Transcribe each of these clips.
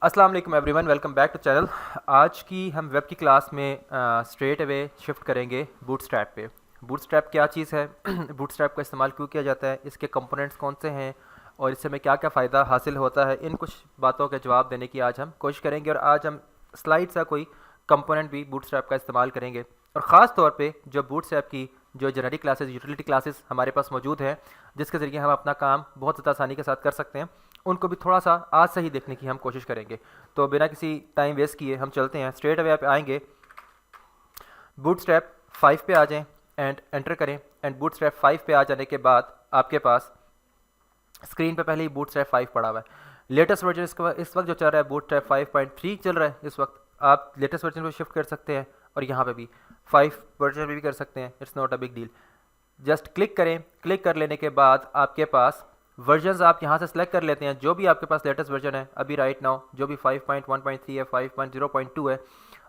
अस्सलाम वालेकुम everyone, welcome back to channel. आज की हम वेब की क्लास में स्ट्रेट अवे शिफ्ट करेंगे बूटस्ट्रैप पे। बूटस्ट्रैप क्या चीज़ है बूटस्ट्रैप का इस्तेमाल क्यों किया जाता है, इसके कंपोनेंट्स कौन से हैं और इससे हमें क्या क्या फ़ायदा हासिल होता है, इन कुछ बातों के जवाब देने की आज हम कोशिश करेंगे। और आज हम स्लाइड सा कोई कंपोनेंट भी बूटस्ट्रैप का इस्तेमाल करेंगे और ख़ास तौर पे जो बूटस्ट्रैप की जो जेनेरिक क्लासेस, यूटिलिटी क्लासेस हमारे पास मौजूद हैं, जिसके ज़रिए हम अपना काम बहुत ज़्यादा आसानी के साथ कर सकते हैं, उनको भी थोड़ा सा आज से ही देखने की हम कोशिश करेंगे। तो बिना किसी टाइम वेस्ट किए हम चलते हैं, स्ट्रेट अवे आप आएंगे, बूटस्ट्रैप 5 पे आ जाएं एंड एंटर करें। एंड बूटस्ट्रैप 5 पे आ जाने के बाद आपके पास स्क्रीन पे पहले ही बूटस्ट्रैप 5 पड़ा हुआ है। लेटेस्ट वर्जन इस वक्त जो चल रहा है बूटस्ट्रैप 5.3 चल रहा है इस वक्त। आप लेटेस्ट वर्जन पे शिफ्ट कर सकते हैं और यहाँ पे भी 5 वर्जन पे भी कर सकते हैं, it's not a big deal. Just click करें, क्लिक कर लेने के बाद आपके पास वर्जन्स आप यहाँ से सेलेक्ट कर लेते हैं, जो भी आपके पास लेटेस्ट वर्जन है अभी राइट नाउ, जो भी 5.1.3 है, 5.0.2 है,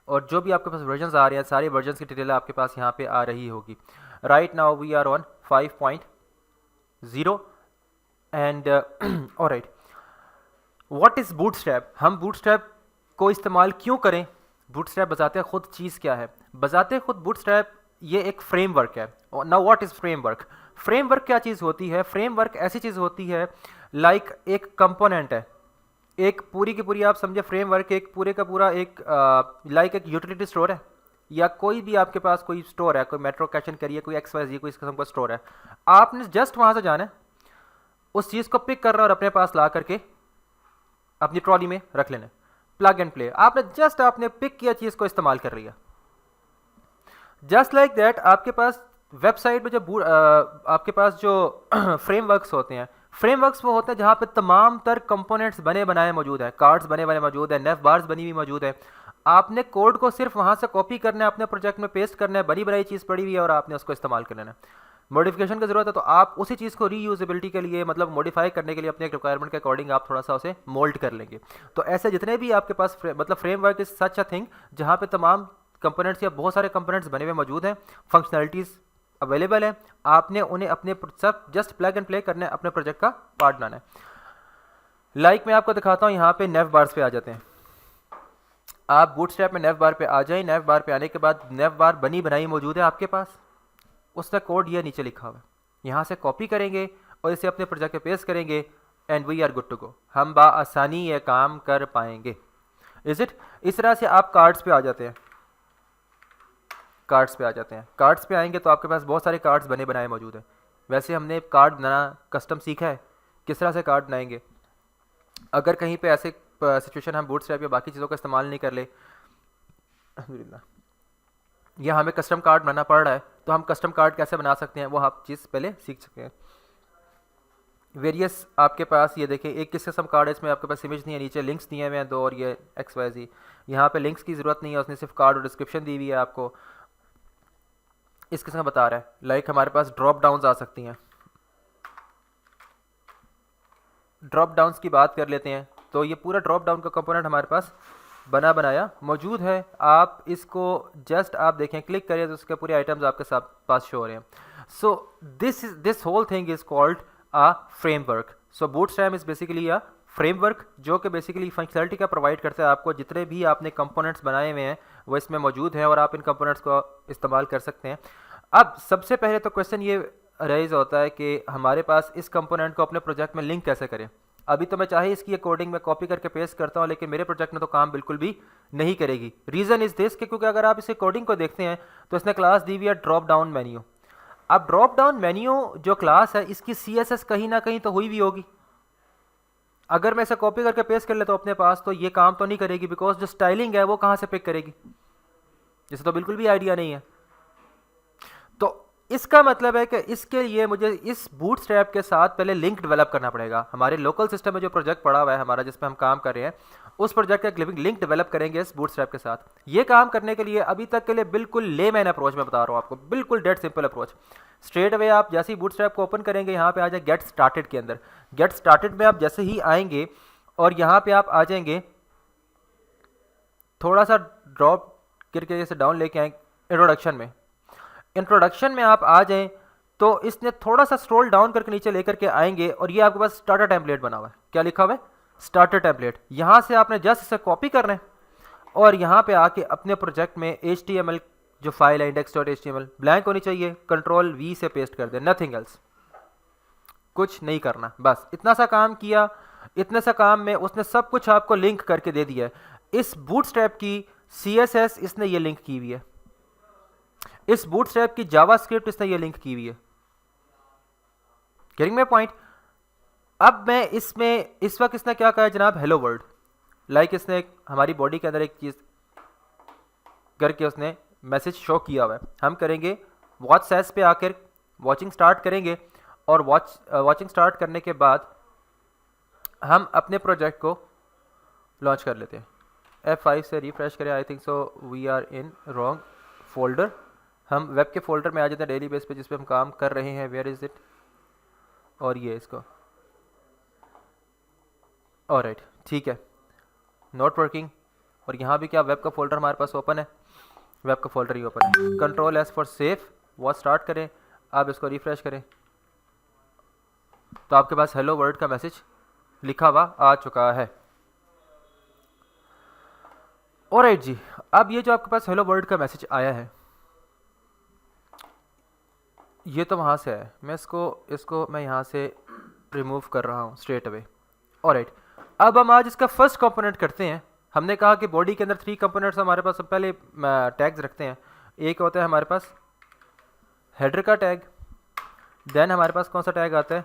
और जो भी आपके पास वर्जन्स आ रहे हैं सारे वर्जन्स की डिटेल आपके पास यहाँ पे आ रही होगी। Right now we are on 5.0 and alright, what is Bootstrap, हम बूटस्ट्रैप को इस्तेमाल क्यों करें, बूटस्ट्रैप बजाते खुद चीज़ क्या है। बजाते खुद बूटस्ट्रैप ये एक फ्रेमवर्क है। Now what is framework, framework क्या चीज़ होती है, फ्रेमवर्क ऐसी चीज़ होती है लाइक एक कंपोनेंट है, एक पूरी की पूरी आप समझे फ्रेमवर्क एक पूरे का पूरा एक लाइक एक यूटिलिटी स्टोर है, या कोई भी आपके पास कोई स्टोर है, कोई मेट्रो कैशन करिए, कोई XYZ कोई इस किस्म का स्टोर है, आपने जस्ट वहाँ से जाना है, उस चीज़ को पिक करना और अपने पास ला करके अपनी ट्रॉली में रख लेना, प्लग एंड प्ले। आपने जस्ट आपने पिक किया चीज़ को इस्तेमाल कर लिया। जस्ट लाइक दैट आपके पास वेबसाइट में जो आपके पास जो फ्रेमवर्क्स होते हैं, फ्रेमवर्क्स वो होते हैं जहाँ पे तमाम तर कंपोनेंट्स बने बनाए मौजूद हैं, कार्ड्स बने बने मौजूद हैं, नेव बार्स बनी हुई मौजूद है। आपने कोड को सिर्फ वहाँ से कॉपी करना है, अपने प्रोजेक्ट में पेस्ट करना है, बनी बनाई चीज़ पड़ी हुई है और आपने उसको इस्तेमाल कर लेना है। मॉडिफिकेशन की ज़रूरत है तो आप उसी चीज़ को रीयूजेबिलिटी के लिए, मतलब मॉडिफाई करने के लिए अपने एक रिक्वायरमेंट के अकॉर्डिंग आप थोड़ा सा उसे मोल्ड कर लेंगे। तो ऐसे जितने भी आपके पास मतलब framework is such a thing जहाँ पे तमाम कंपोनेंट्स या बहुत सारे कंपोनेंट्स बने हुए मौजूद हैं, फंक्शनलिटीज़ अवेलेबल है, आपने उन्हें अपने सब जस्ट प्लग एंड प्ले करना है, अपने प्रोजेक्ट का पार्ट बनाना है। लाइक मैं आपको दिखाता हूँ, यहाँ पे नेव बार्स पे आ जाते हैं। आप बूटस्ट्रैप में नेव बार पे आ जाए, नेव बार पे आने के बाद नेव बार बनी बनाई मौजूद है आपके पास, उसका कोड ये नीचे लिखा हुआ है, यहाँ से कॉपी करेंगे और इसे अपने प्रोजेक्ट पे पेस्ट करेंगे and we are good to go, हम आसानी ये काम कर पाएंगे। Is it. इस तरह से आप कार्ड्स पे आ जाते हैं, कार्ड्स पे आ जाते हैं, कार्ड्स पे आएंगे तो आपके पास बहुत सारे कार्ड्स बने बनाए मौजूद हैं। वैसे हमने कार्ड बनाना कस्टम सीखा है, किस तरह से कार्ड बनाएंगे। अगर कहीं पे ऐसे सिचुएशन हम बूटस्ट्रैप या बाकी चीज़ों का इस्तेमाल नहीं कर ले, अल्हम्दुलिल्लाह, या हमें कस्टम कार्ड बनाना पड़ रहा है, तो हम कस्टम कार्ड कैसे बना सकते हैं वो आप चीज़ पहले सीख सकते हैं। वेरियस आपके पास ये देखें, एक किस किस्म कार्ड है, इसमें आपके पास इमेज नहीं है, नीचे लिंक्स दिए हुए हैं दो और ये XYZ, यहाँ पे लिंक्स की ज़रूरत नहीं है, उसने सिर्फ कार्ड और डिस्क्रिप्शन दी हुई है आपको, इस किस्म बता रहा है। लाइक हमारे पास ड्रॉप डाउन्स आ सकती हैं, ड्रॉप डाउन्स की बात कर लेते हैं, तो ये पूरा ड्रॉप डाउन का कंपोनेंट हमारे पास बना बनाया मौजूद है। आप इसको जस्ट आप देखें, क्लिक करिए तो उसके पूरे आइटम्स आपके साथ पास शो हो रहे हैं। So this whole thing is called a framework. So Bootstrap is basically a framework जो कि बेसिकली फंक्शनलिटी का प्रोवाइड करता है आपको, जितने भी आपने कंपोनेंट्स बनाए हुए हैं वो इसमें मौजूद हैं और आप इन कंपोनेंट्स को इस्तेमाल कर सकते हैं। अब सबसे पहले तो क्वेश्चन ये रेज होता है कि हमारे पास इस कंपोनेंट को अपने प्रोजेक्ट में लिंक कैसे करें। अभी तो मैं चाहे इसकी कोडिंग में कॉपी करके पेस्ट करता हूँ, लेकिन मेरे प्रोजेक्ट में तो काम बिल्कुल भी नहीं करेगी। रीज़न इज़ दिस कि क्योंकि अगर आप इसे कोडिंग को देखते हैं तो इसने क्लास दी हुई है ड्रॉप डाउन मेन्यू। अब ड्रॉप डाउन मेन्यू जो क्लास है इसकी CSS कहीं ना कहीं तो हुई भी होगी। अगर मैं इसे कॉपी करके पेस्ट कर लेता हूँ अपने पास तो ये काम तो नहीं करेगी, बिकॉज जो स्टाइलिंग है वो कहाँ से पिक करेगी, जिसे तो बिल्कुल भी आइडिया नहीं है। तो इसका मतलब है कि इसके लिए मुझे इस बूटस्ट्रैप के साथ पहले लिंक डेवलप करना पड़ेगा। हमारे लोकल सिस्टम में जो प्रोजेक्ट पड़ा हुआ है हमारा, जिस पे हम काम कर रहे हैं, उस प्रोजेक्ट का एक लिंक डेवलप करेंगे इस बूटस्ट्रैप के साथ। ये काम करने के लिए अभी तक के लिए बिल्कुल लेमैन अप्रोच में बता रहा हूँ आपको, बिल्कुल dead simple approach. Straight away आप जैसे ही बूटस्ट्रैप को ओपन करेंगे, यहाँ पे आ जाए गेट स्टार्टेड के अंदर। गेट स्टार्टेड में आप जैसे ही आएंगे और यहाँ पे आप आ जाएंगे, थोड़ा सा ड्रॉप करके जैसे डाउन लेके आए, इंट्रोडक्शन में, इंट्रोडक्शन में आप आ जाएं तो इसने थोड़ा सा स्क्रॉल डाउन करके नीचे लेकर के आएंगे और ये आपके पास स्टार्टर टेम्पलेट बना हुआ है। क्या लिखा हुआ है? स्टार्टर टेम्पलेट, यहाँ से आपने जस्ट इसे कॉपी करना है और यहाँ पे आके अपने प्रोजेक्ट में HTML जो फाइल है index.html ब्लैंक होनी चाहिए, कंट्रोल V से पेस्ट कर दे, नथिंग एल्स, कुछ नहीं करना, बस इतना सा काम किया। इतने सा काम में उसने सब कुछ आपको लिंक करके दे दिया है। इस बूटस्ट्रैप की CSS इसने ये लिंक की हुई है, इस बूटस्ट्रैप की जावास्क्रिप्ट इसने ये लिंक की हुई है। Getting my point? अब मैं इसमें इस वक्त इसने क्या कहा है जनाब, हेलो वर्ल्ड, लाइक इसने हमारी बॉडी के अंदर एक चीज करके उसने मैसेज शो किया हुआ है। हम करेंगे WhatsApp पे आकर वॉचिंग स्टार्ट करेंगे और वॉचिंग स्टार्ट करने के बाद हम अपने प्रोजेक्ट को लॉन्च कर लेते हैं। F5 से रिफ्रेश करें, I think so we are in wrong folder. हम वेब के फोल्डर में आ जाते हैं डेली बेस पे जिस पे हम काम कर रहे हैं, वेयर इज इट, और ये इसको, ऑलराइट ठीक है, नॉट वर्किंग। और यहाँ भी क्या वेब का फोल्डर हमारे पास ओपन है, वेब का फोल्डर ही ओपन है। Control S for save, watch start करें, आप इसको रिफ्रेश करें तो आपके पास हेलो वर्ल्ड का मैसेज लिखा हुआ आ चुका है। ऑलराइट जी, अब ये जो आपके पास हेलो वर्ल्ड का मैसेज आया है ये तो वहाँ से है, मैं इसको मैं यहाँ से रिमूव कर रहा हूँ स्ट्रेट अवे। ऑलराइट, अब हम आज इसका फर्स्ट कंपोनेंट करते हैं। हमने कहा कि बॉडी के अंदर 3 कंपोनेंट्स हमारे पास, पहले टैग्स रखते हैं। एक होता है हमारे पास हेडर का टैग, देन हमारे पास कौन सा टैग आता है,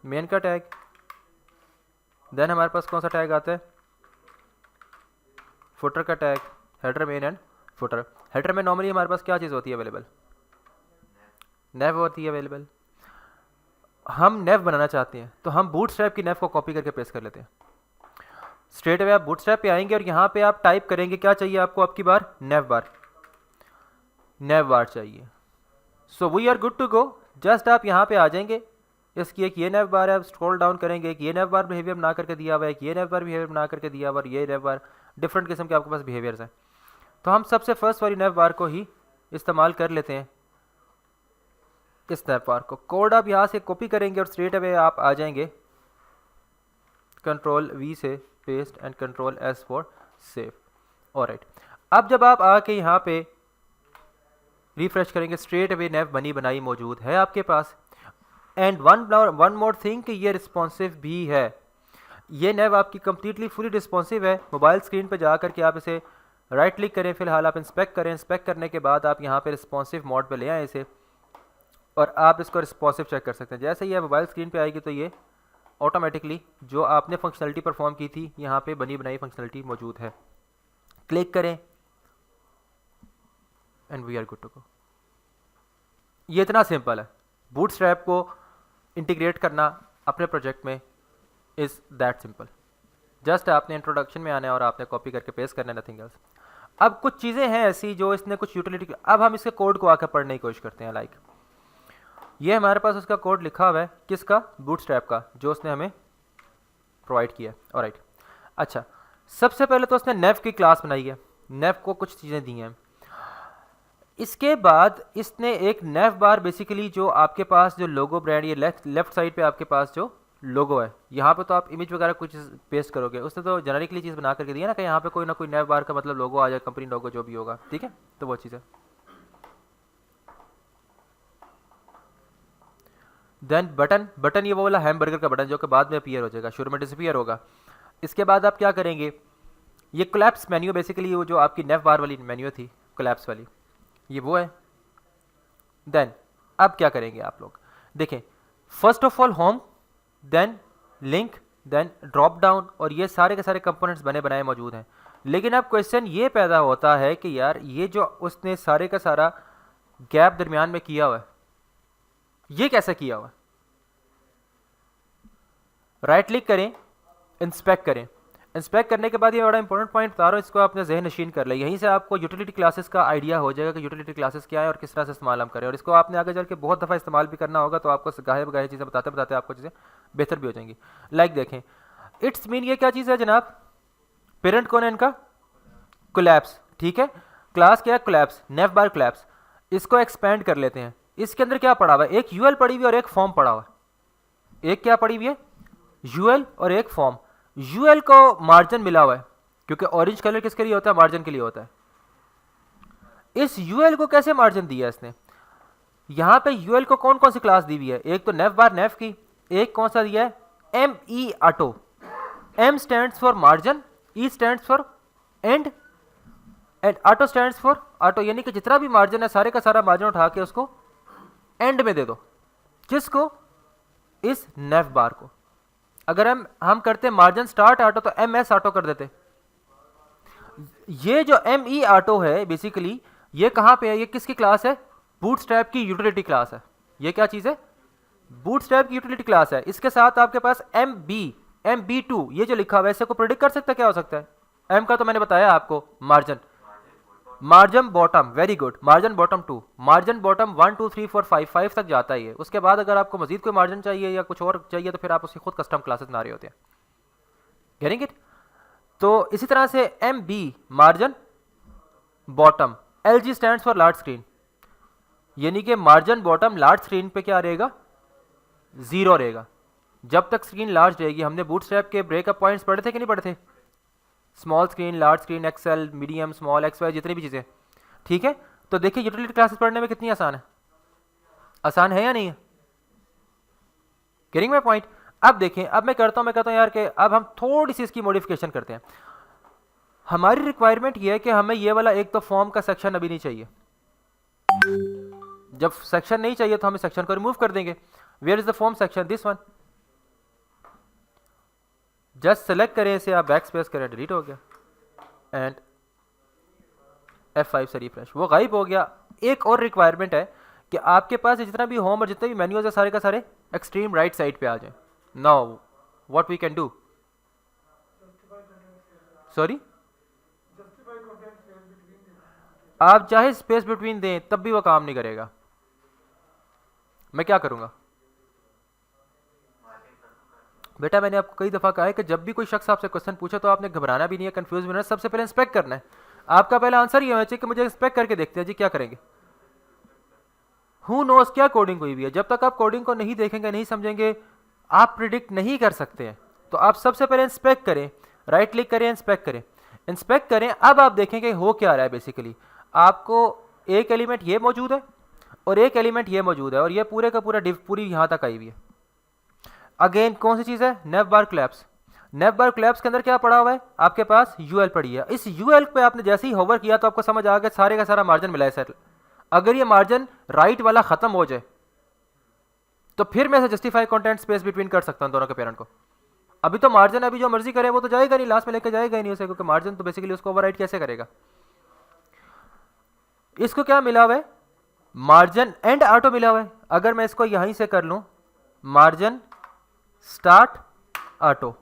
मेन का टैग, देन हमारे पास कौन सा टैग आता है, फुटर का tag. Header, main and footer. Header में नॉर्मली हमारे पास क्या चीज़ होती है अवेलेबल, नेव होती है अवेलेबल। हम नेव बनाना चाहते हैं तो हम बूटस्ट्रैप की नेव को कॉपी करके पेस्ट कर लेते हैं। स्ट्रेट अवे आप बूटस्ट्रैप पे आएंगे और यहाँ पे आप टाइप करेंगे, क्या चाहिए आपको आपकी बार, नेव बार, नेव बार चाहिए। So we are good to go. Just आप यहाँ पे आ जाएंगे, इसकी एक ये नेव बार है, आप स्क्रॉल डाउन करेंगे, एक ये नेव बार बिहेवियर बना करके दिया हुआ है, एक ये नेव बार बिहेवियर बना करके दिया हुआ है, ये नेव बार, डिफरेंट किस्म के आपके पास बिहेवियर्स हैं। तो हम सबसे फर्स्ट वाली नेव बार को ही इस्तेमाल कर लेते हैं। इस नेव बार को कोड आप यहाँ से कॉपी करेंगे और स्ट्रेट अवे आप आ जाएंगे कंट्रोल V से paste and control S for save. Alright, अब जब आप आके यहाँ पे रिफ्रेश करेंगे, स्ट्रेट अवे नेव बनी बनाई मौजूद है आपके पास। एंड वन मोर थिंग कि ये रिस्पॉन्सिव भी है। ये नेव आपकी कंप्लीटली फुली रिस्पॉन्सिव है। मोबाइल स्क्रीन पे जा करके आप इसे राइट क्लिक करें, फिलहाल आप इंस्पेक्ट करें, इंस्पेक्ट करने के बाद आप यहाँ पे रिस्पॉन्सिव मोड पे ले आए इसे और आप इसको रिस्पॉन्सिव चेक कर सकते हैं। जैसे ही मोबाइल स्क्रीन पे आएगी तो ये ऑटोमेटिकली जो आपने फंक्शनलिटी परफॉर्म की थी यहाँ पे बनी बनाई फंक्शनलिटी मौजूद है। क्लिक करें and we are good to go. ये इतना सिंपल है बूटस्ट्रैप को इंटीग्रेट करना अपने प्रोजेक्ट में, इज़ दैट सिंपल। जस्ट आपने इंट्रोडक्शन में आना है और आपने कॉपी करके पेस्ट करना है, नथिंग एल्स। अब कुछ चीज़ें हैं ऐसी जो इसने कुछ यूटिलिटी, अब हम इसके कोड को आकर पढ़ने की कोशिश करते हैं। लाइक ये हमारे पास उसका कोड लिखा हुआ है, किसका, बूटस्ट्रैप का, जो उसने हमें प्रोवाइड किया है। ऑलराइट, अच्छा सबसे पहले तो उसने नेव की क्लास बनाई है, नेव को कुछ चीज़ें दी हैं। इसके बाद इसने एक नेव बार, बेसिकली जो आपके पास जो लोगो ब्रांड, ये लेफ्ट साइड पे आपके पास जो लोगो है, यहाँ पे तो आप इमेज वगैरह कुछ पेस्ट करोगे, उसने तो जेनरिकली चीज़ बना करके दी है ना कि यहाँ पे कोई ना कोई नेव बार का मतलब लोगो आ जाए, कंपनी लोगो जो भी होगा, ठीक है, तो वो चीज़ है। देन बटन ये वो वाला हैमबर्गर का बटन जो कि बाद में अपीयर हो जाएगा, शुरू में डिसअपीयर होगा। इसके बाद आप क्या करेंगे, ये कोलैप्स मेन्यू, बेसिकली वो जो आपकी नेव बार वाली मेन्यू थी कोलैप्स वाली, ये वो है। देन अब क्या करेंगे आप लोग, देखें, first of all home, then link, then drop down, और ये सारे के सारे कंपोनेंट्स बने बनाए मौजूद हैं। लेकिन अब क्वेश्चन ये पैदा होता है कि यार ये जो उसने सारे का सारा गैप दरमियान में किया हुआ है, ये कैसे किया हुआ है। राइट क्लिक करें, इंस्पेक्ट करें। इंस्पेक्ट करने के बाद ये बड़ा इंपॉर्टेंट पॉइंट बता रहा हूँ, इसको आपने जहन नशीन कर लिया। यहीं से आपको यूटिलिटी क्लासेस का आइडिया हो जाएगा कि यूटिलिटी क्लासेस क्या है और किस तरह से इस्तेमाल हम करें, और इसको आपने आगे चल के बहुत दफ़ा इस्तेमाल भी करना होगा, तो आपको गाहे बगाहे चीज़ें बताते बताते आपको चीज़ें बेहतर भी हो जाएंगी। लाइक देखें, इट्स मीन ये क्या चीज़ है जनाब, पेरेंट कौन है इनका, कोलैप्स, ठीक है, क्लास क्या है, कोलैप्स, नेव बार कोलैप्स। इसको एक्सपेंड कर लेते हैं। इसके अंदर क्या पड़ा हुआ है, एक यूएल पड़ी हुई और एक फॉर्म पड़ा हुआ है। एक क्या पड़ी हुई है, यूएल और एक फॉर्म। यूएल को मार्जिन मिला हुआ है क्योंकि ऑरेंज कलर किसके लिए होता है, मार्जिन के लिए होता है। इस यूएल को कैसे मार्जिन दिया इसने, यहां पे यूएल को कौन कौन सी क्लास दी हुई है, एक तो नेफ बार नेफ की, एक कौन सा दिया है, M E auto. M stands for margin, E stands for end, and auto stands for auto, यानी कि जितना भी मार्जिन है सारे का सारा मार्जिन उठा के उसको एंड में दे दो। किसको, इस नेफ बार को। अगर हम करते मार्जिन स्टार्ट ऑटो तो एम एस ऑटो कर देते। ये जो एम ई ऑटो है बेसिकली ये कहां पे है, ये किसकी क्लास है, बूटस्ट्रैप की यूटिलिटी क्लास है। ये क्या चीज है, बूटस्ट्रैप की यूटिलिटी क्लास है। इसके साथ आपके पास एम बी टू ये जो लिखा हुआ है, इससे को प्रेडिक्ट कर सकता है क्या हो सकता है। एम का तो मैंने बताया आपको margin, margin bottom, very good, margin bottom 2, margin bottom 1 2 3 4 5 तक जाता है ये। उसके बाद अगर आपको मजीद कोई मार्जिन चाहिए या कुछ और चाहिए तो फिर आप उसकी खुद कस्टम क्लासेस बना रहे होते हैं। Getting it. तो इसी तरह से M B margin bottom, L G stands for large screen, यानी कि मार्जिन बॉटम लार्ज स्क्रीन पे क्या रहेगा, 0 रहेगा। जब तक स्क्रीन लार्ज रहेगी, हमने बूटस्ट्रैप के ब्रेकअप पॉइंट्स पढ़े थे कि नहीं पढ़े थे, small screen, large screen, XL, medium, small, X Y, जितनी भी चीज़ें, ठीक है। तो देखिए यूटिलिटी क्लासेस पढ़ने में कितनी आसान है, आसान है या नहीं है, गेटिंग माय पॉइंट। अब देखें, अब मैं कहता हूं यार कि अब हम थोड़ी सी इसकी मॉडिफिकेशन करते हैं। हमारी रिक्वायरमेंट ये है कि हमें ये वाला एक तो फॉर्म का सेक्शन अभी नहीं चाहिए। जब सेक्शन नहीं चाहिए तो हम इस सेक्शन को रिमूव कर देंगे। Where is the form section, this one. Just select करें इसे, आप बैक स्पेस करें, डिलीट हो गया, एंड F5 से रिफ्रेश, वो गायब हो गया। एक और रिक्वायरमेंट है कि आपके पास जितना भी होम और जितने भी मेन्यूज है सारे का सारे एक्सट्रीम राइट साइड पे आ जाए। Now what we can do, sorry, आप चाहे स्पेस बिटवीन दें तब भी वो काम नहीं करेगा। मैं क्या करूंगा बेटा, मैंने आपको कई दफा कहा है कि जब भी कोई शख्स आपसे क्वेश्चन पूछे तो आपने घबराना भी नहीं है, कंफ्यूज भी नहीं है, सबसे पहले इंस्पेक्ट करना है। आपका पहला आंसर ये होना चाहिए कि मुझे इंस्पेक्ट करके देखते हैं जी क्या करेंगे। हु नोस क्या कोडिंग हुई भी है, जब तक आप कोडिंग को नहीं देखेंगे, नहीं समझेंगे, आप प्रिडिक्ट नहीं कर सकते हैं। तो आप सबसे पहले इंस्पेक्ट करें, राइट क्लिक करें, इंस्पेक्ट करें, इंस्पेक्ट करें। अब आप देखेंगे हो क्या रहा है। बेसिकली आपको एक एलिमेंट ये मौजूद है और एक एलिमेंट ये मौजूद है, और ये पूरे का पूरा डिव पूरी यहां तक आई हुई है। अगेन कौन सी चीज है, नेव बार क्लैप्स। नेव बार क्लैप्स के अंदर क्या पड़ा हुआ है, आपके पास यूएल पड़ी है। इस यूएल पे आपने जैसे ही होवर किया तो आपको समझ आ गया सारे का सारा मार्जिन मिला है सर। अगर ये मार्जिन राइट वाला खत्म हो जाए तो फिर मैं जस्टिफाई कंटेंट स्पेस बिटवीन कर सकता हूं दोनों के पेरेंट को। अभी तो मार्जिन अभी जो मर्जी करे वो तो जाएगा नहीं, लास्ट में लेके जाएगा ही नहीं उसे, क्योंकि मार्जिन तो बेसिकली उसको ओवरराइट कैसे करेगा। इसको क्या मिला हुआ है, मार्जिन एंड ऑटो मिला हुआ है। अगर मैं इसको यहीं से कर लूं, मार्जिन स्टार्ट ऑटो,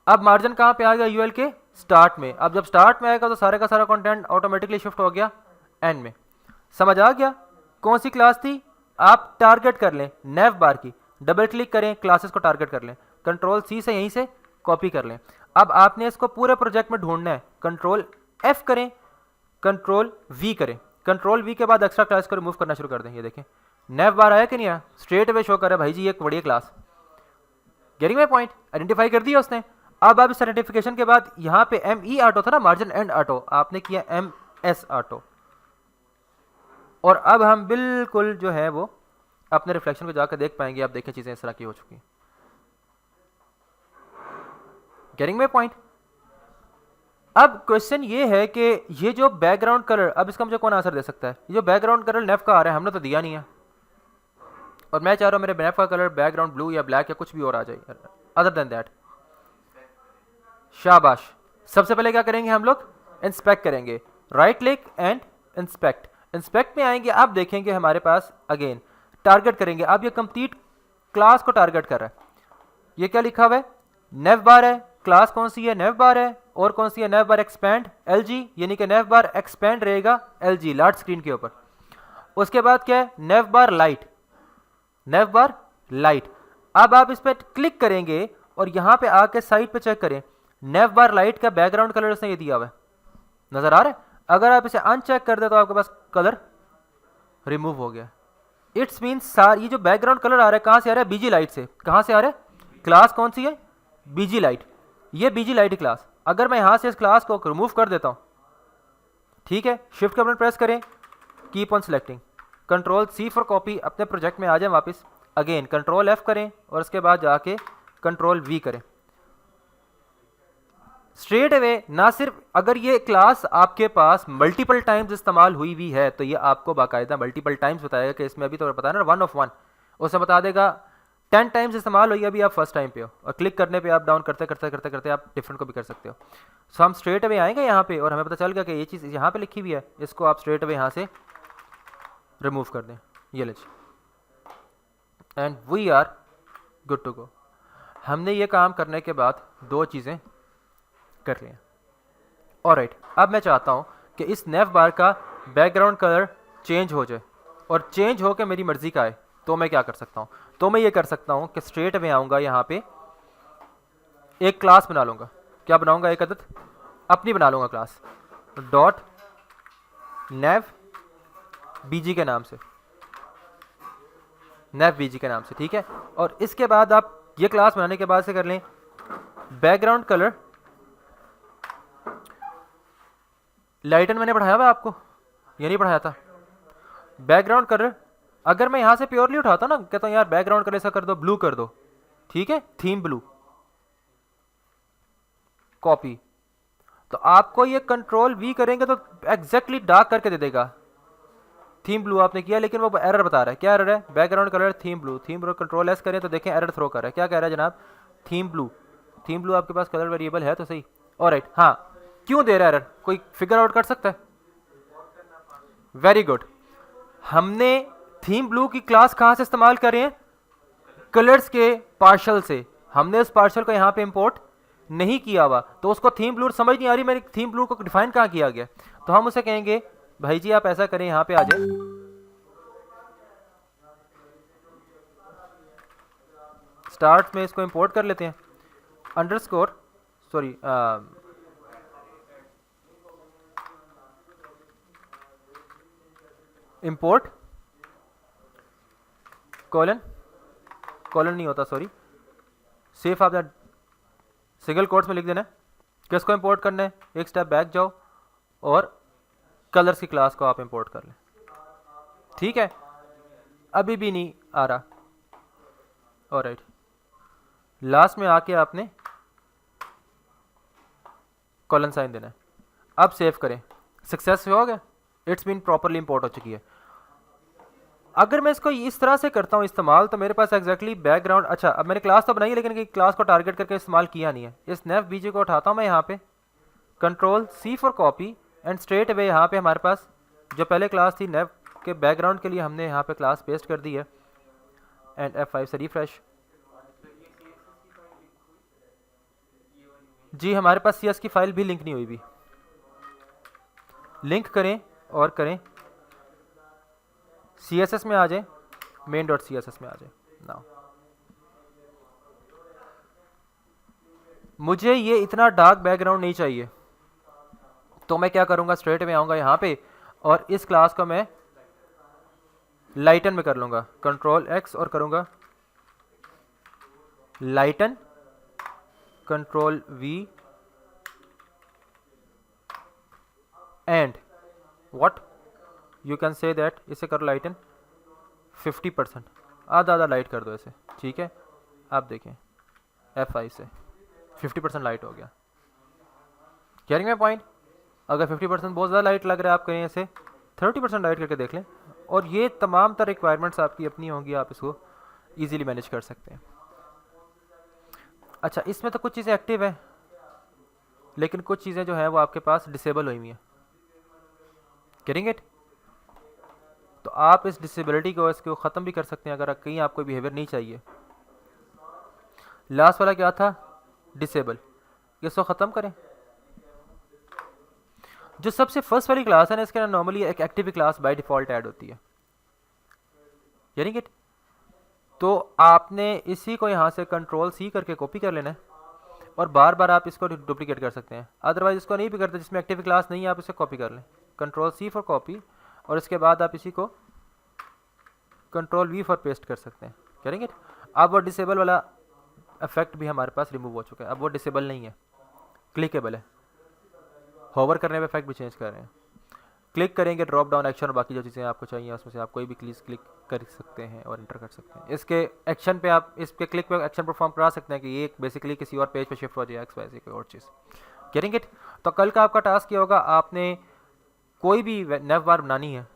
अब मार्जिन कहां पे आ गया, यूएल के स्टार्ट में। अब जब स्टार्ट में आएगा तो सारे का सारा कंटेंट ऑटोमेटिकली शिफ्ट हो गया एंड में। समझ आ गया कौन सी क्लास थी, आप टारगेट कर लें नेव बार की, डबल क्लिक करें, क्लासेस को टारगेट कर लें, कंट्रोल सी से यहीं से कॉपी कर लें। अब आपने इसको पूरे प्रोजेक्ट में ढूंढना है, कंट्रोल एफ करें, कंट्रोल वी करें, कंट्रोल वी के बाद एक्स्ट्रा क्लास को रिमूव करना शुरू कर दें। ये देखें नेव बार आया कि नहीं आया, स्ट्रेट अवे शो कर रहा है भाई जी एक बढ़िया class. Getting my point, identify कर दिया उसने। अब आप इस आइडेंटिफिकेशन के बाद यहां पे एम ई ऑटो था ना, मार्जिन एंड ऑटो, आपने किया एम एस ऑटो, और अब हम बिल्कुल जो है वो अपने रिफ्लेक्शन को जाकर देख पाएंगे। आप देखें चीजें इस तरह की हो चुकी हैं। Getting my point. अब क्वेश्चन ये है कि ये जो बैकग्राउंड कलर, अब इसका मुझे कौन आंसर दे सकता है, ये जो बैकग्राउंड कलर नेफ का आ रहा है हमने तो दिया नहीं है, और मैं चाह रहा हूं मेरे नेफ का कलर बैकग्राउंड ब्लू या ब्लैक या कुछ भी और आ जाए अदर देन दैट। शाबाश, सबसे पहले क्या करेंगे हम लोग, इंस्पेक्ट करेंगे, right click and inspect. Inspect में आएंगे, आप देखेंगे हमारे पास अगेन टारगेट करेंगे। अब ये कंप्लीट क्लास को टारगेट कर रहा है। ये क्या लिखा हुआ है, नेव बार है, क्लास कौन सी है, नेव बार है, और कौन सी है, नेव बार एक्सपैंड एलजी, यानी कि नेव बार एक्सपैंड रहेगा एलजी लार्ज स्क्रीन के ऊपर। उसके बाद क्या है, नेव बार लाइट, नेव बार लाइट। अब आप इस पर क्लिक करेंगे और यहां पे आके साइड पे चेक करें, नेव बार लाइट का बैकग्राउंड कलर उसने ये दिया हुआ है, नजर आ रहा है। अगर आप इसे अनचेक कर दे तो आपके पास कलर रिमूव हो गया। इट्स मीन्स सार ये जो बैकग्राउंड कलर आ रहा है कहाँ से आ रहा है, बीजी लाइट से। कहाँ से आ रहा है, क्लास कौन सी है, बीजी लाइट। ये बीजी लाइट क्लास, अगर मैं यहाँ से इस क्लास को रिमूव कर देता हूँ, ठीक है, शिफ्ट का बटन प्रेस करें, keep on selecting, control C for copy, अपने प्रोजेक्ट में आ जाए वापस, अगेन कंट्रोल एफ करें और उसके बाद जाके कंट्रोल वी करें। स्ट्रेट अवे ना सिर्फ अगर ये क्लास आपके पास मल्टीपल टाइम्स इस्तेमाल हुई हुई है तो ये आपको बाकायदा मल्टीपल टाइम्स बताएगा कि इसमें अभी तो पता है ना 1 of 1, उसे बता देगा 10 टाइम्स इस्तेमाल हुई, अभी आप फर्स्ट टाइम पे हो और क्लिक करने पे आप डाउन करते करते करते करते आप डिफरेंट को भी कर सकते हो। सो हम स्ट्रेट अवे आएंगे यहाँ पे और हमें पता चल गया कि ये चीज़ यहाँ पे लिखी हुई है, इसको आप स्ट्रेट अवे यहाँ से रिमूव कर दें, ये लीजिए, and we are good to go. हमने ये काम करने के बाद दो चीज़ें कर लिया। ऑलराइट, अब मैं चाहता हूँ कि इस नेव बार का बैकग्राउंड कलर चेंज हो जाए और चेंज हो के मेरी मर्जी का आए, तो मैं क्या कर सकता हूँ, तो मैं ये कर सकता हूँ कि स्ट्रेट में आऊँगा यहाँ पे एक क्लास बना लूँगा। क्या बनाऊँगा, एक अदद अपनी बना लूँगा क्लास, डॉट नेव बीजी के नाम से, नेव बीजी के नाम से, ठीक है। और इसके बाद आप ये क्लास बनाने के बाद से कर लें बैकग्राउंड कलर लाइटन, मैंने पढ़ाया हुआ आपको, ये नहीं पढ़ाया था। बैकग्राउंड कलर अगर मैं यहाँ से प्योरली उठाता ना, कहता हूँ यार बैकग्राउंड कलर ऐसा कर दो, ब्लू कर दो, ठीक है, थीम ब्लू, कॉपी, तो आपको ये कंट्रोल वी करेंगे तो एग्जैक्टली डार्क करके दे देगा। थीम ब्लू आपने किया लेकिन वो एरर बता रहा है, क्या एरर है, background colour theme blue, theme blue control S करें तो देखें एरर थ्रो कर रहा है, क्या कह रहा है जनाब, थीम ब्लू, थीम ब्लू आपके पास कलर वेरिएबल है तो सही। ऑलराइट, हाँ क्यों दे रहा है एरर, कोई फिगर आउट कर सकता है, वेरी गुड। हमने थीम ब्लू की क्लास कहां से इस्तेमाल कर रहे हैं, कलर्स के पार्शल से, हमने उस पार्शल को यहां पे इंपोर्ट नहीं किया हुआ, तो उसको थीम ब्लू समझ नहीं आ रही, मेरी थीम ब्लू को डिफाइन कहां किया गया, तो हम उसे कहेंगे भाई जी आप ऐसा करें, यहां पे आ जाए, स्टार्ट में इसको इंपोर्ट कर लेते हैं, underscore sorry import colon, colon नहीं होता सॉरी, सिर्फ आपने सिंगल कोट्स में लिख देना है, किसको इंपोर्ट करना है, एक स्टेप बैक जाओ और कलर्स की क्लास को आप इंपोर्ट कर लें, ठीक है। अभी भी नहीं आ रहा, ऑलराइट, लास्ट में आके आपने कॉलन साइन देना है, अब सेव करें, सक्सेस हो गया, इट्स बीन प्रॉपरली इंपोर्ट हो चुकी है। अगर मैं इसको इस तरह से करता हूँ इस्तेमाल, तो मेरे पास एग्जैक्टली बैकग्राउंड, अच्छा अब मैंने क्लास तो बनाई लेकिन क्लास को टारगेट करके इस्तेमाल किया नहीं है, इस नेव बीजी को उठाता हूँ मैं यहाँ पे, control C for copy, and straight away यहाँ पे हमारे पास जो पहले क्लास थी नेव के बैकग्राउंड के लिए हमने यहाँ पे क्लास पेस्ट कर दी है, एंड F5 से रिफ्रेश। जी हमारे पास CS की फाइल भी लिंक नहीं हुई भी, लिंक करें और करें, CSS में आ जाए, main डॉट CSS में आ जाए। नाउ मुझे ये इतना डार्क बैकग्राउंड नहीं चाहिए, तो मैं क्या करूँगा, स्ट्रेट में आऊँगा यहाँ पे और इस क्लास को मैं लाइटन में कर लूँगा, कंट्रोल X और करूँगा lighten, control V and what you can say that, इसे करो लाइटन 50%, आधा आधा लाइट कर दो इसे, ठीक है। आप देखें F5 से 50% लाइट हो गया, कैरिंग माय पॉइंट। अगर 50% बहुत ज़्यादा लाइट लग रहा है, आप कहें इसे 30% लाइट करके देख लें, और ये तमाम तरह रिक्वायरमेंट्स आपकी अपनी होंगी, आप इसको इजीली मैनेज कर सकते हैं। अच्छा इसमें तो कुछ चीज़ें एक्टिव है लेकिन कुछ चीज़ें जो है वो आपके पास डिसेबल हुई हुई हैं, कैरिंग इट, तो आप इस डिसेबिलिटी को इसको ख़त्म भी कर सकते हैं अगर कहीं आपको बिहेवियर नहीं चाहिए। लास्ट वाला क्या था, डिसेबल, इसको ख़त्म करें। जो सबसे फर्स्ट वाली क्लास है ना, इसके अंदर नॉर्मली एक active class by default add होती है, यानी कि तो आपने इसी को यहाँ से कंट्रोल C करके कॉपी कर लेना है और बार बार आप इसको डुप्लीकेट कर सकते हैं, अदरवाइज इसको नहीं भी करते, जिसमें एक्टिव क्लास नहीं है आप इसे कॉपी कर लें, कंट्रोल C फॉर कॉपी, और इसके बाद आप इसी को Ctrl+V फॉर पेस्ट कर सकते हैं, करेंगे। अब वो डिसेबल वाला इफेक्ट भी हमारे पास रिमूव हो चुका है, अब वो डिसेबल नहीं है, क्लिकेबल है। होवर करने पे इफेक्ट भी चेंज कर रहे हैं। क्लिक करेंगे ड्रॉप डाउन एक्शन और बाकी जो चीज़ें आपको चाहिए उसमें से आप कोई भी क्लिक कर सकते हैं और इंटर कर सकते हैं। इसके एक्शन पे आप इसके क्लिक पे एक्शन परफॉर्म करा सकते हैं कि ये बेसिकली किसी और पेज पे शिफ्ट हो जाए, एक्स वाई कोई और चीज़, गेटिंग इट। तो कल का आपका टास्क ये होगा, आपने कोई भी नेव बार बनानी है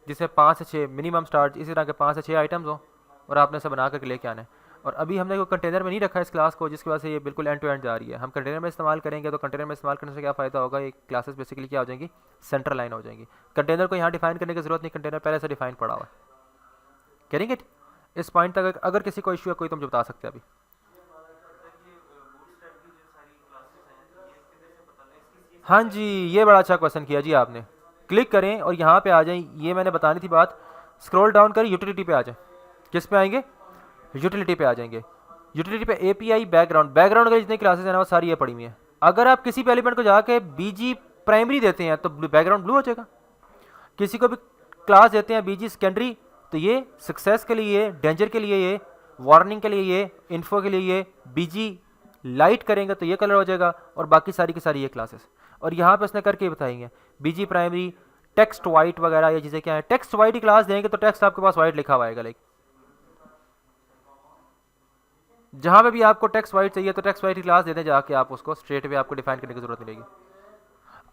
जिसमें 5 से 6 मिनिमम स्टार्ट इसी तरह के 5 से 6 आइटम्स हो और आपने इसे बना करके लेके आना है। और अभी हमने कोई कंटेनर में नहीं रखा है इस क्लास को, जिसकी वजह से ये बिल्कुल एंड टू एंड जा रही है। हम कंटेनर में इस्तेमाल करेंगे तो कंटेनर में इस्तेमाल करने से क्या फ़ायदा होगा, ये क्लासेस बेसिकली क्या हो जाएंगी, सेंटर लाइन हो जाएंगी। कंटेनर को यहाँ डिफाइन करने की जरूरत नहीं, कंटेनर पहले से डिफाइन पड़ा हुआ है, करेंगे। इस पॉइंट तक अगर किसी को इशू है कोई तो मुझे बता सकते हैं अभी। हाँ जी, ये बड़ा अच्छा क्वेश्चन किया जी आपने। क्लिक करें और यहाँ पे आ जाएं, ये मैंने बतानी थी बात। स्क्रॉल डाउन करें, यूटिलिटी पे आ जाए। किस पे आएंगे, यूटिलिटी पे आ जाएंगे। यूटिलिटी पे एपीआई बैकग्राउंड के जितनी क्लासेस हैं ना वो सारी ये पड़ी हुई हैं। अगर आप किसी भी एलिमेंट को जाके बीजी प्राइमरी देते हैं तो बैकग्राउंड ब्लू हो जाएगा। किसी को भी क्लास देते हैं बीजी सेकेंडरी तो ये सक्सेस के लिए, ये डेंजर के लिए, ये वार्निंग के लिए, ये इन्फो के लिए, ये बीजी लाइट करेंगे तो ये कलर हो जाएगा और बाकी सारी की सारी ये क्लासेस। और यहाँ पे उसने करके बताएंगे बीजी प्राइमरी टेक्स्ट वाइट वगैरह ये चीज़ें क्या है। टेक्स्ट वाइट की क्लास देंगे तो टेक्स्ट आपके पास वाइट लिखा हुआ आएगा, लाइक जहाँ पे भी आपको टेक्स्ट वाइट चाहिए तो टेक्स्ट वाइट की क्लास दे दें जाके, आप उसको स्ट्रेट वे आपको डिफाइन करने की जरूरत नहीं रहेगी।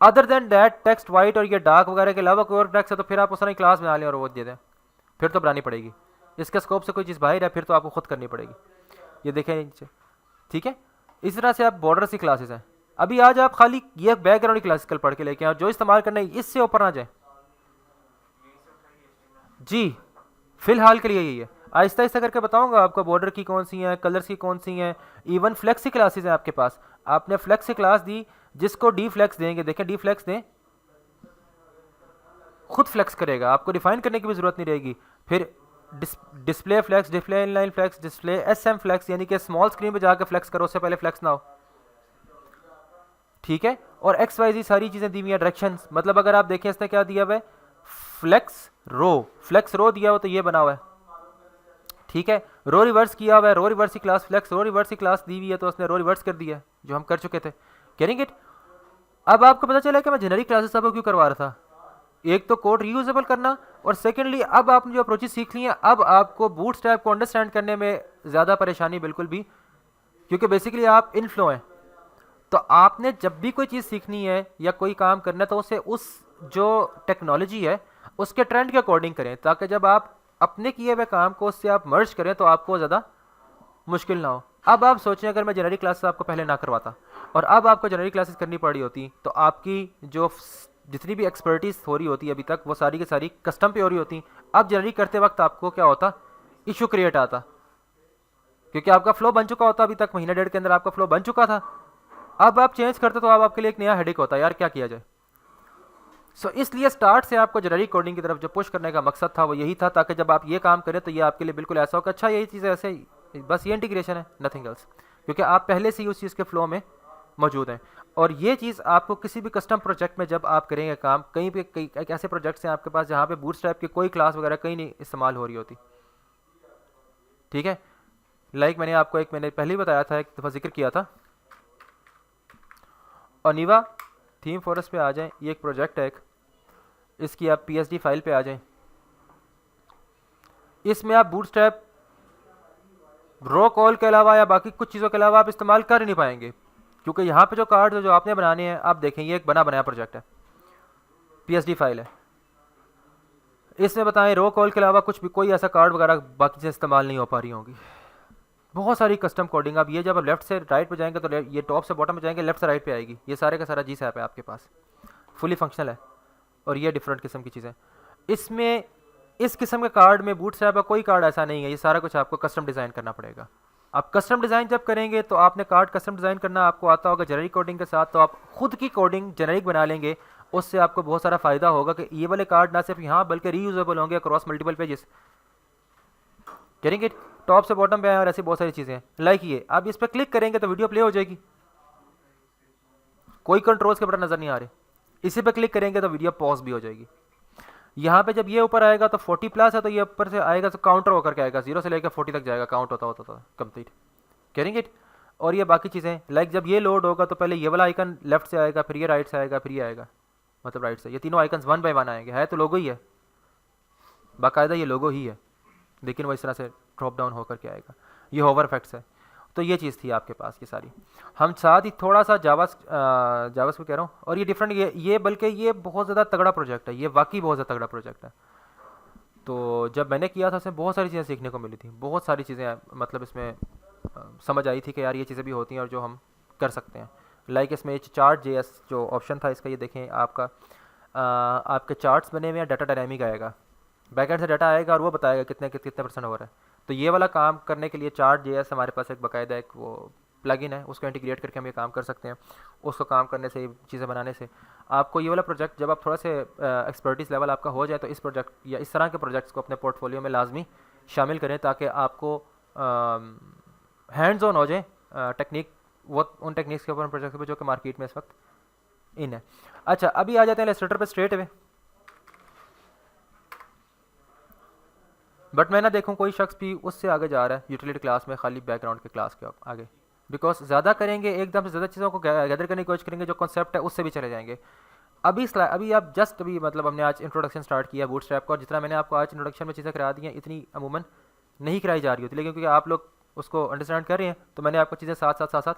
Other than that text white और ये डार्क वगैरह के अलावा कोई और टेक्स्ट है तो फिर आप उस तरह क्लास बना लें और वो दे दें, फिर तो बनानी पड़ेगी। इसके स्कोप से कोई चीज़ बाहर है फिर तो आपको खुद करनी पड़ेगी। ये देखें नीचे, ठीक है। इस तरह से आप बॉर्डर सी क्लासेस हैं। अभी आज आप खाली ये बैकग्राउंड की क्लासिकल पढ़ के लेके आओ, जो इस्तेमाल करना है इससे ऊपर ना जाए जी, फिलहाल के लिए यही है। आहिस्ता आहिस्ता करके बताऊंगा आपको बॉर्डर की कौन सी हैं, कलर्स की कौन सी हैं। इवन फ्लेक्स की क्लासेस हैं आपके पास। आपने फ्लेक्स की क्लास दी, जिसको डी फ्लेक्स देंगे, देखें डी फ्लेक्स दें, खुद फ्लेक्स करेगा, आपको डिफाइन करने की भी जरूरत नहीं रहेगी। फिर display flex, display inline flex, display SM flex, यानी कि स्मॉल स्क्रीन पे जाकर फ्लेक्स करो, उससे पहले फ्लेक्स ना हो, ठीक है। और एक्स वाई जी सारी चीज़ें दी हुई हैं, डायरेक्शंस, मतलब अगर आप देखें इसने क्या दिया हुआ है, फ्लेक्स रो दिया हुआ तो ये बना हुआ है, ठीक है। रो रिवर्स किया हुआ है, रो रिवर्स की क्लास फ्लेक्स रो रिवर्स की क्लास दी हुई है तो उसने रो रिवर्स कर दिया जो हम कर चुके थे, कैरिंग इट। अब आपको पता चला कि मैं जेनरिक क्लासेस आपको क्यों करवा रहा था। एक तो कोड रीयूजेबल करना और सेकेंडली अब आपने जो अप्रोचेस सीख ली हैं अब आपको बूटस्ट्रैप को अंडरस्टैंड करने में ज़्यादा परेशानी बिल्कुल भी, क्योंकि बेसिकली आप इनफ्लो हैं। तो आपने जब भी कोई चीज़ सीखनी है या कोई काम करना है तो उसे उस जो टेक्नोलॉजी है उसके ट्रेंड के अकॉर्डिंग करें, ताकि जब आप अपने किए हुए काम को उससे आप मर्ज करें तो आपको ज़्यादा मुश्किल ना हो। अब आप सोचें अगर मैं जेनरिक क्लासेस आपको पहले ना करवाता और अब आपको जेनरिक क्लासेस करनी पड़ी होती तो आपकी जो जितनी भी एक्सपर्टीज हो रही होती अभी तक वो सारी की सारी कस्टम पे हो रही होती। अब जेनरिक करते वक्त आपको क्या होता, इशू क्रिएट आता, क्योंकि आपका फ्लो बन चुका होता, अभी तक महीना डेढ़ के अंदर आपका फ्लो बन चुका था। अब आप चेंज करते तो अब आपके लिए एक नया हेडेक होता, यार क्या किया जाए। सो इसलिए स्टार्ट से आपको जेनरिक कोडिंग की तरफ जो पुश करने का मकसद था वो यही था, ताकि जब आप ये काम करें तो ये आपके लिए बिल्कुल ऐसा हो कि अच्छा यही चीज़ ऐसे बस ये इंटीग्रेशन है, नथिंग एल्स, क्योंकि आप पहले से ही उस चीज़ के फ्लो में मौजूद हैं। और ये चीज़ आपको किसी भी कस्टम प्रोजेक्ट में जब आप करेंगे काम, कहीं पे कई ऐसे प्रोजेक्ट्स हैं आपके पास जहाँ पे बूटस्ट्रैप की कोई क्लास वगैरह कहीं नहीं इस्तेमाल हो रही होती, ठीक है। लाइक मैंने आपको मैंने पहले ही बताया था, एक दफ़ा जिक्र किया था, ओनिवा थीम फॉरेस्ट पे आ जाएं, ये एक प्रोजेक्ट है, इसकी आप PSD फाइल पे आ जाएं। इसमें आप बूटस्ट्रैप रो कॉल के अलावा या बाकी कुछ चीज़ों के अलावा आप इस्तेमाल कर ही नहीं पाएंगे, क्योंकि यहाँ पे जो कार्ड जो आपने बनाने हैं, आप देखें ये एक बना बनाया प्रोजेक्ट है, PSD फाइल है। इसमें बताएं रो कॉल के अलावा कुछ भी कोई ऐसा कार्ड वगैरह बाकी से इस्तेमाल नहीं हो पा रही होंगी। बहुत सारी कस्टम कोडिंग। अब ये जब आप लेफ्ट से राइट पे जाएंगे तो ये टॉप से बॉटम पे जाएंगे, लेफ्ट से राइट पे आएगी। ये सारे का सारा जी सैप है आपके पास, फुली फंक्शनल है और ये डिफरेंट किस्म की चीज़ें। इसमें इस किस्म के कार्ड में बूटस्ट्रैप का कोई कार्ड ऐसा नहीं है, ये सारा कुछ आपको कस्टम डिज़ाइन करना पड़ेगा। आप कस्टम डिज़ाइन जब करेंगे तो आपने कार्ड कस्टम डिज़ाइन करना आपको आता होगा जेनरिक कोडिंग के साथ, तो आप खुद की कोडिंग जेनरिक बना लेंगे, उससे आपको बहुत सारा फ़ायदा होगा कि ये वाले कार्ड ना सिर्फ यहाँ बल्कि रीयूजेबल होंगे अक्रॉस मल्टीपल पेजेस, करेंगे टॉप से बॉटम पे आए। और ऐसी बहुत सारी चीज़ें हैं, लाइक ये आप इस पर क्लिक करेंगे तो वीडियो प्ले हो जाएगी, कोई कंट्रोल्स के बटन नज़र नहीं आ रहे। इसी पे क्लिक करेंगे तो वीडियो पॉज भी हो जाएगी। यहाँ पे जब ये ऊपर आएगा तो 40 प्लस है, तो ये ऊपर से आएगा तो काउंटर होकर के आएगा, 0 से लेकर 40 तक जाएगा, काउंट होता होता होता कंप्लीट, कैरिंग इट। और ये बाकी चीज़ें लाइक जब ये लोड होगा तो पहले ये वाला आइकन लेफ्ट से आएगा, फिर ये राइट से आएगा, फिर ये आएगा, मतलब राइट से, ये तीनों आइकन्स 1 बाय 1 आएंगे। है तो लोगो ही है, बाकायदा ये लोगो ही है, लेकिन वो इस तरह से ड्रॉप डाउन होकर के आएगा। ये होवर इफेक्ट्स है। तो ये चीज़ थी आपके पास ये सारी। हम साथ ही थोड़ा सा जावास को कह रहा हूँ, और ये डिफरेंट, ये बल्कि ये बहुत ज़्यादा तगड़ा प्रोजेक्ट है, ये वाकई बहुत ज़्यादा तगड़ा प्रोजेक्ट है। तो जब मैंने किया था इसमें बहुत सारी चीज़ें सीखने को मिली थी, बहुत सारी चीज़ें मतलब इसमें समझ आई थी कि यार ये चीज़ें भी होती हैं और जो हम कर सकते हैं। लाइक इसमें चार्ट JS जो ऑप्शन था इसका, ये देखें आपका आपके चार्ट्स बने हुए हैं, डाटा डायनामिक आएगा, बैकएंड से डाटा आएगा और वो बताएगा कितने कितने % हो रहा है। तो ये वाला काम करने के लिए चार्ट JS हमारे पास एक बाकायदा एक वो प्लगइन है, उसको इंटीग्रेट करके हम ये काम कर सकते हैं। उसको काम करने से, चीज़ें बनाने से आपको ये वाला प्रोजेक्ट जब आप थोड़ा से एक्सपर्टीज़ लेवल आपका हो जाए तो इस प्रोजेक्ट या इस तरह के प्रोजेक्ट्स को अपने पोर्टफोलियो में लाजमी शामिल करें, ताकि आपको हैंड्स ऑन हो जाए टेक्निक, वो उन टेक्निक्स के ऊपर प्रोजेक्ट पे जो कि मार्केट में इस वक्त इन है। अच्छा, अभी आ जाते हैं इलस्ट्रेटर पे स्ट्रेट अवे। बट मैं ना देखूँ कोई शख्स भी उससे आगे जा रहा है यूटिलिटी क्लास में, खाली बैकग्राउंड के क्लास के आगे, बिकॉज ज़्यादा करेंगे एकदम से ज़्यादा चीज़ों को गैदर करने की कोशिश करेंगे, जो कॉन्सेप्ट है उससे भी चले जाएंगे। अभी आप जस्ट अभी मतलब हमने आज इंट्रोडक्शन स्टार्ट किया बूटस्ट्रैप का, और जितना मैंने आपको आज इंट्रोडक्शन में चीज़ें करा दी हैं इतनी अमूमन नहीं कराई जा रही होती, लेकिन क्योंकि आप लोग उसको अंडरस्टैंड कर रहे हैं तो मैंने आपको चीज़ें साथ साथ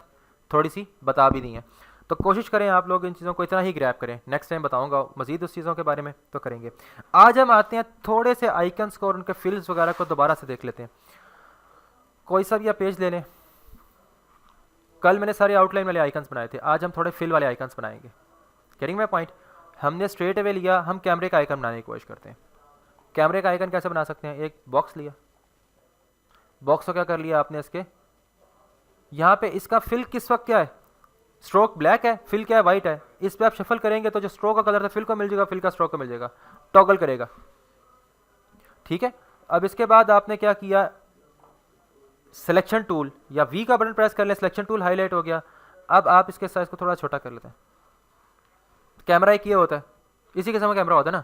थोड़ी सी बता भी दी हैं। तो कोशिश करें आप लोग इन चीज़ों को इतना ही ग्रैब करें, नेक्स्ट टाइम बताऊंगा मज़ीद उस चीज़ों के बारे में तो करेंगे। आज हम आते हैं थोड़े से आइकन्स को और उनके फिल्स वगैरह को दोबारा से देख लेते हैं। कोई सा भी आप पेज ले लें, कल मैंने सारे आउटलाइन वाले आइकन्स बनाए थे, आज हम थोड़े फिल वाले आइकन्स बनाएंगे। कैरिंग माय पॉइंट, हमने स्ट्रेट अवे लिया, हम कैमरे का आइकन बनाने की कोशिश करते हैं। कैमरे का आइकन कैसे बना सकते हैं? एक बॉक्स लिया, बॉक्स को क्या कर लिया आपने, इसके यहाँ पे इसका फिल किस वक्त क्या है, स्ट्रोक ब्लैक है, फिल क्या है, वाइट है। इस पे आप शफल करेंगे तो जो स्ट्रोक का कलर था फिल को मिल जाएगा, फिल का स्ट्रोक को मिल जाएगा, टॉगल करेगा, ठीक है। अब इसके बाद आपने क्या किया, सिलेक्शन टूल या वी का बटन प्रेस कर लें, सिलेक्शन टूल हाईलाइट हो गया। अब आप इसके साइज को थोड़ा छोटा कर लेते हैं। कैमरा एक ये होता है, इसी के समय कैमरा होता है ना।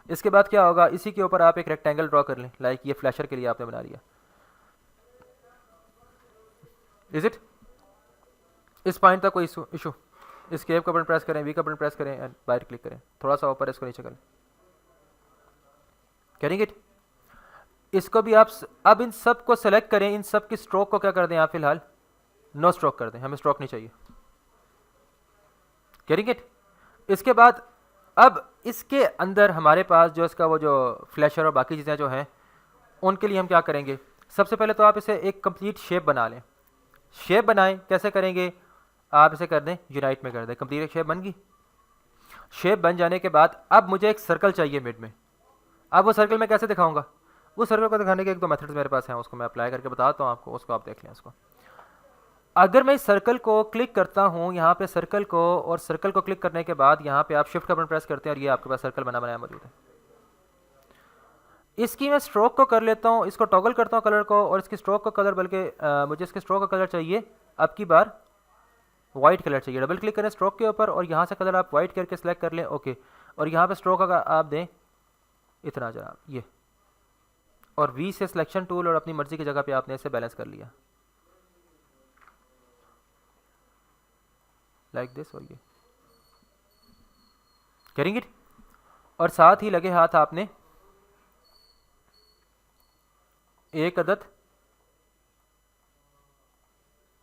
इसके बाद क्या होगा, इसी के ऊपर आप एक रेक्टेंगल ड्रॉ कर लें, लाइक ये फ्लैशर के लिए आपने बना लिया, इज इट। इस पॉइंट तक कोई इशू, एस्केप का बटन प्रेस करें, वी का बटन प्रेस करें एंड बाहर क्लिक करें, थोड़ा सा ऊपर इसको नीचे करें, कैरिंग इट। इसको भी आप अब इन सब को सेलेक्ट करें, इन सब की स्ट्रोक को क्या कर दें आप फिलहाल नो स्ट्रोक कर दें, हमें स्ट्रोक नहीं चाहिए, कैरिंग इट। इसके बाद अब इसके अंदर हमारे पास जो इसका वो जो फ्लैशर और बाकी चीज़ें जो हैं उनके लिए हम क्या करेंगे, सबसे पहले तो आप इसे एक कंप्लीट शेप बना लें। शेप बनाएं, कैसे करेंगे, आप इसे कर दें यूनाइट में कर दें, कंप्लीट शेप बन गई। शेप बन जाने के बाद अब मुझे एक सर्कल चाहिए मिड में। अब वो सर्कल मैं कैसे दिखाऊंगा, वो सर्कल को दिखाने के एक दो मेथड्स मेरे पास हैं, उसको मैं अप्लाई करके बताता हूँ आपको, उसको आप देख लें। उसको अगर मैं इस सर्कल को क्लिक करता हूँ यहाँ पे सर्कल को, और सर्कल को क्लिक करने के बाद यहाँ पे आप शिफ्ट का बटन प्रेस करते हैं और ये आपके पास सर्कल बना बनाया मौजूद है। इसकी मैं स्ट्रोक को कर लेता हूँ, इसको टॉगल करता हूँ कलर को, और इसकी स्ट्रोक का कलर, बल्कि मुझे इसके स्ट्रोक का कलर चाहिए अब की बार वाइट कलर चाहिए। डबल क्लिक करें स्ट्रोक के ऊपर और यहाँ से कलर आप वाइट करके सेलेक्ट कर लें, ओके। और यहाँ पे स्ट्रोक अगर आप दें इतना जनाब ये, और वी से सिलेक्शन टूल और अपनी मर्जी की जगह पे आपने इसे बैलेंस कर लिया लाइक दिस, और ये करेंगे इट। और साथ ही लगे हाथ आपने एक अदद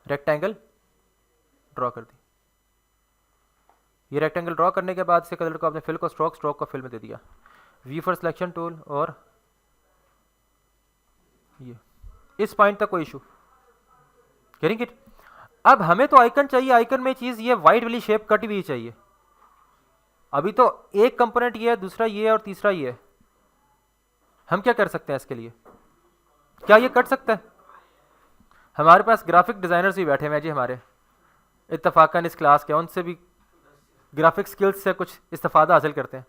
रेक्टेंगल ड्रॉ कर दी। ये रेक्टेंगल ड्रॉ करने के बाद इसे कलर को आपने फिल को स्ट्रोक को फिल में दे दिया, वी फॉर सिलेक्शन टूल, और ये इस पॉइंट तक कोई इशू, करेंगे इट। अब हमें तो आइकन चाहिए, आइकन में चीज ये वाइट वाली शेप कटी हुई चाहिए। अभी तो एक कंपोनेंट ये है, दूसरा ये है और तीसरा ये है। हम क्या कर सकते हैं इसके लिए, क्या ये कट सकता है? हमारे पास ग्राफिक डिजाइनर्स भी बैठे हुए हैं जी हमारे इत्तफाकन इस क्लास के, उनसे भी ग्राफिक स्किल्स से कुछ इस्तेफादा हासिल करते हैं।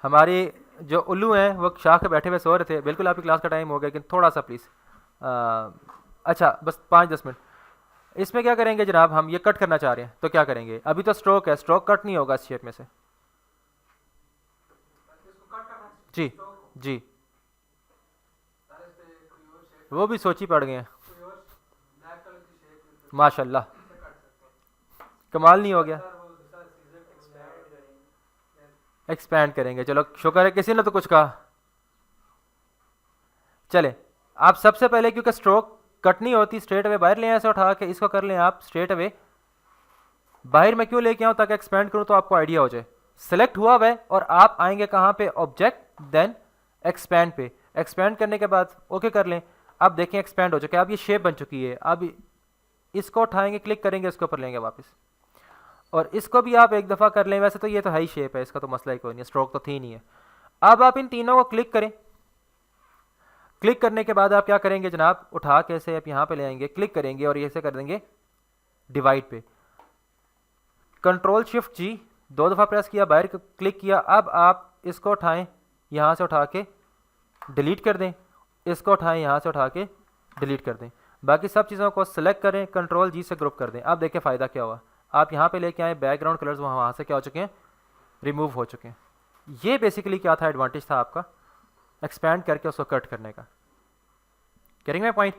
हमारे जो उल्लू हैं वो शाख पे बैठे हुए सो रहे थे, बिल्कुल आपकी क्लास का टाइम हो गया, लेकिन थोड़ा सा प्लीज़ अच्छा बस 5-10 मिनट इसमें क्या करेंगे जनाब, हम ये कट करना चाह रहे हैं तो क्या करेंगे, अभी तो स्ट्रोक है, स्ट्रोक कट नहीं होगा इस शेप में से। जी जी, वो भी सोची पड़ गए हैं, माशाल्लाह, कमाल नहीं हो गया। एक्सपैंड करेंगे, चलो शुक्र है किसी ने तो कुछ कहा। चले, आप सबसे पहले क्योंकि स्ट्रोक कट नहीं होती, स्ट्रेट अवे बाहर ले आए, ऐसे उठा के इसको कर लें आप स्ट्रेट अवे बाहर। मैं क्यों लेके आऊँ, ताकि एक्सपेंड करूँ तो आपको आइडिया हो जाए। सेलेक्ट हुआ हुआ है और आप आएंगे कहाँ पे, ऑब्जेक्ट देन एक्सपैंड पे। एक्सपैंड करने के बाद ओके कर लें। अब देखें एक्सपैंड हो चुका है, अब ये शेप बन चुकी है। अब इसको उठाएंगे, क्लिक करेंगे, इसके ऊपर लेंगे वापस, और इसको भी आप एक दफ़ा कर लें। वैसे तो ये तो हाई शेप है, इसका तो मसला ही कोई नहीं, स्ट्रोक तो थी नहीं है। अब आप इन तीनों को क्लिक करें। क्लिक करने के बाद आप क्या करेंगे जनाब, उठा के इसे आप यहाँ पे ले आएंगे, क्लिक करेंगे और ये से कर देंगे डिवाइड पे। कंट्रोल शिफ्ट जी 2 दफ़ा प्रेस किया, बाहर क्लिक किया। अब आप इसको उठाएं, यहाँ से उठा के डिलीट कर दें, इसको उठाएं, यहाँ से उठा के डिलीट कर दें। बाकी सब चीज़ों को सेलेक्ट करें, कंट्रोल जी से ग्रुप कर दें। अब देखें फ़ायदा क्या हुआ, आप यहाँ पे लेके आए, बैकग्राउंड कलर्स वहाँ से क्या हो चुके हैं, रिमूव हो चुके हैं। ये बेसिकली क्या था, एडवांटेज था आपका एक्सपैंड करके उसको कट करने का। करेंगे मैं पॉइंट।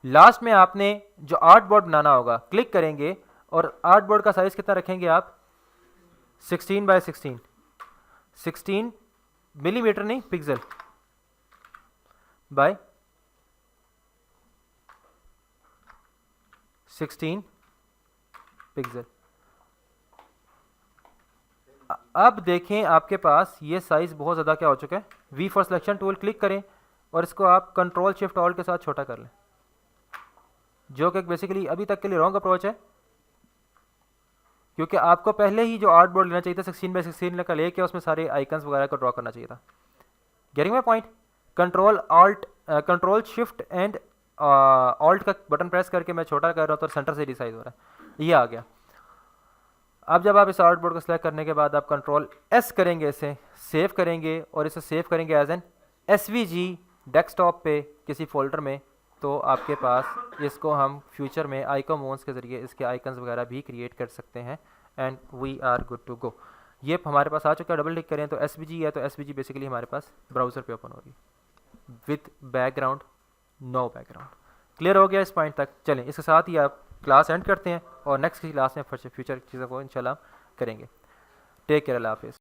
लास्ट में आपने जो आर्ट बोर्ड बनाना होगा, क्लिक करेंगे और आर्ट बोर्ड का साइज कितना रखेंगे आप, 16 बाय 16, 16 मिलीमीटर नहीं, पिक्सल बाय 16 पिक्सल। अब देखें आपके पास ये साइज बहुत ज़्यादा क्या हो चुका है। V for selection tool click करें और इसको आप कंट्रोल शिफ्ट ऑल के साथ छोटा कर लें, जो कि बेसिकली अभी तक के लिए रॉन्ग अप्रोच है, क्योंकि आपको पहले ही जो आर्ट बोर्ड लेना चाहिए था 16 बाय 16 का लेके उसमें सारे आइकन्स वगैरह को ड्रॉ करना चाहिए था। Getting my point. Control shift and alt का बटन प्रेस करके मैं छोटा कर रहा हूँ तो सेंटर से रिसाइज हो रहा है, ये आ गया। अब जब आप इस आर्ट बोर्ड को सिलेक्ट करने के बाद आप कंट्रोल एस करेंगे, इसे सेव करेंगे और इसे सेव करेंगे एज एन एसवीजी डेस्कटॉप पे किसी फोल्डर में, तो आपके पास इसको हम फ्यूचर में आइकोमोन्स के ज़रिए इसके आइकन्स वगैरह भी क्रिएट कर सकते हैं and we are good to go. ये हमारे पास आ चुका है। डबल क्लिक करें तो एसवीजी है, तो एसवीजी बेसिकली हमारे पास ब्राउज़र पे ओपन होगी with background, no background. Clear हो गया इस पॉइंट तक। चलें, इसके साथ ही आप क्लास एंड करते हैं और नेक्स्ट की क्लास में फ्यूचर चीज़ों को इंशाल्लाह करेंगे। टेक केयर, अल्लाह हाफिज़।